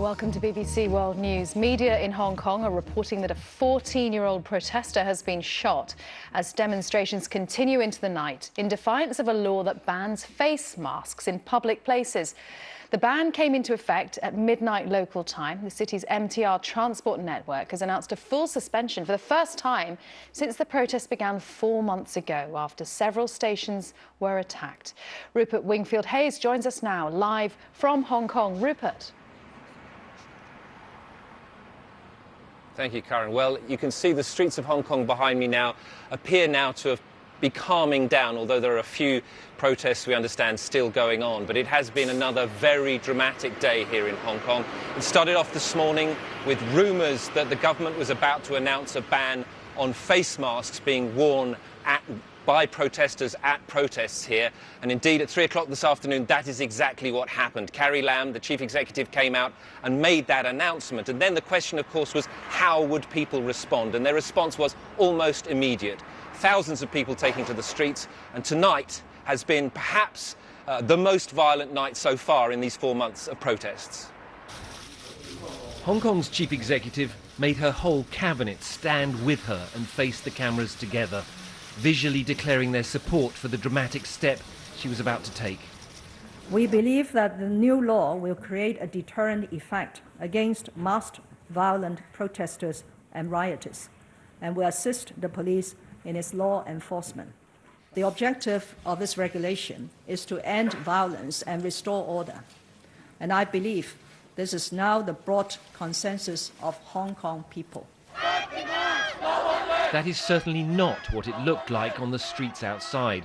Welcome to BBC World News. Media in Hong Kong are reporting that a 14-year-old protester has been shot as demonstrations continue into the night in defiance of a law that bans face masks in public places. The ban came into effect at midnight local time. The city's MTR transport network has announced a full suspension for the first time since the protest began 4 months ago after several stations were attacked. Rupert Wingfield-Hayes joins us now live from Hong Kong. Rupert. Thank you, Karen. Well, you can see the streets of Hong Kong behind me now appear now to be calming down, although there are a few protests, we understand, still going on. But it has been another very dramatic day here in Hong Kong. It started off this morning with rumours that the government was about to announce a ban on face masks being worn by protesters at protests here. And indeed, at 3 o'clock this afternoon, that is exactly what happened. Carrie Lam, the chief executive, came out and made that announcement. And then the question, of course, was how would people respond? And their response was almost immediate. Thousands of people taking to the streets. And tonight has been perhaps the most violent night so far in these 4 months of protests. Hong Kong's chief executive made her whole cabinet stand with her and face the cameras together, visually declaring their support for the dramatic step she was about to take. We believe that the new law will create a deterrent effect against masked violent protesters and rioters, and will assist the police in its law enforcement. The objective of this regulation is to end violence and restore order, and I believe this is now the broad consensus of Hong Kong people. That is certainly not what it looked like on the streets outside.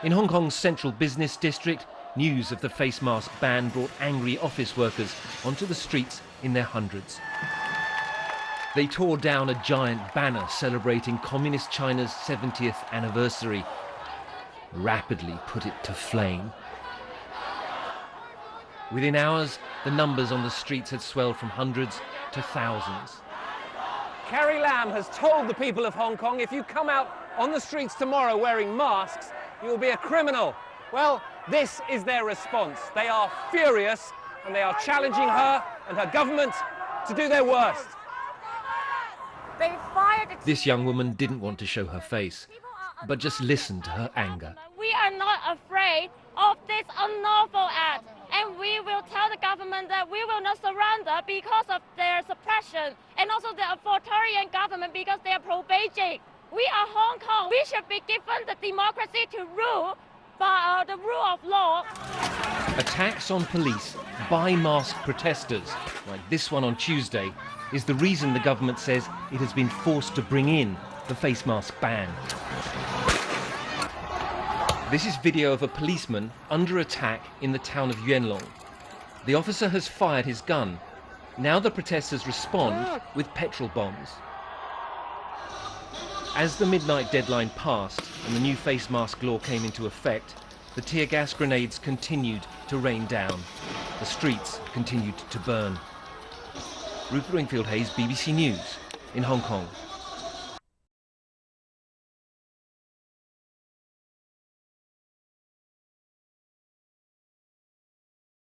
In Hong Kong's central business district, news of the face mask ban brought angry office workers onto the streets in their hundreds. They tore down a giant banner celebrating Communist China's 70th anniversary, rapidly put it to flame. Within hours, the numbers on the streets had swelled from hundreds to thousands. Carrie Lam has told the people of Hong Kong, if you come out on the streets tomorrow wearing masks, you will be a criminal. Well, this is their response. They are furious and they are challenging her and her government to do their worst. This young woman didn't want to show her face, but just listened to her anger. We are not afraid of this unlawful act, and we will tell the government that we will not surrender because of their suppression, and also the authoritarian government because they are pro-Beijing. We are Hong Kong. We should be given the democracy to rule by the rule of law. Attacks on police by masked protesters, like this one on Tuesday, is the reason the government says it has been forced to bring in the face mask ban. This is video of a policeman under attack in the town of Yuen Long. The officer has fired his gun. Now the protesters respond with petrol bombs. As the midnight deadline passed and the new face mask law came into effect, the tear gas grenades continued to rain down. The streets continued to burn. Rupert Wingfield-Hayes, BBC News in Hong Kong.